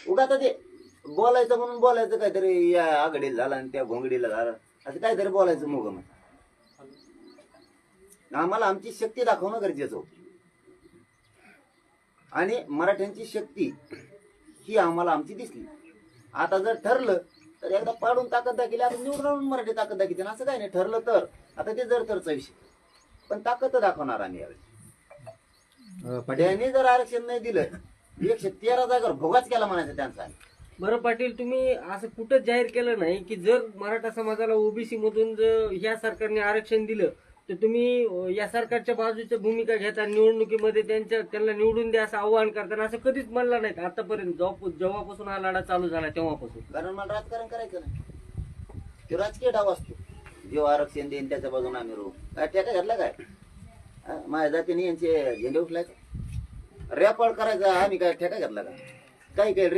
उगा तर ते बोलायचं म्हणून बोलायचं काहीतरी, या आघाडीला झाला आणि त्या घोंगडीला झालं असं काहीतरी बोलायचं मुग मग. आम्हाला आमची शक्ती दाखवणं गरजेचं होतं आणि मराठ्यांची शक्ती ही आम्हाला आमची दिसली. आता जर ठरलं तर एकदा पाडून ताकद दाखवली, आता निवडून आणून मराठी ताकद दाखवते ना, असं काही नाही. ठरलं तर आता ते जर तरचा विषय, पण ताकद दाखवणार आम्ही यावेळी. त्यांनी जर आरक्षण नाही दिलं, 113 जागेवर भोगाच केला म्हणायचं त्यांचा. बरं पाटील, तुम्ही असं कुठं जाहीर केलं नाही की जर मराठा समाजाला ओबीसी मधून जर या सरकारने आरक्षण दिलं तर तुम्ही या सरकारच्या बाजूची भूमिका घेता, निवडणुकीमध्ये त्यांना निवडून द्या असं आव्हान करताना असं कधीच म्हणलं नाही आतापर्यंत, जेव्हापासून हा लढा चालू झाला तेव्हापासून? कारण मला राजकारण करायचं नाही, तो राजकीय डाव असतो. जेव्हा आरक्षण देईन त्याच्या बाजूने आम्ही राहू. काय ठेका घातला काय माझ्या जातीने यांचे झेंडे उठलायचं, रेपाळ करायचा आम्ही काय ठेका घातला का? काही काही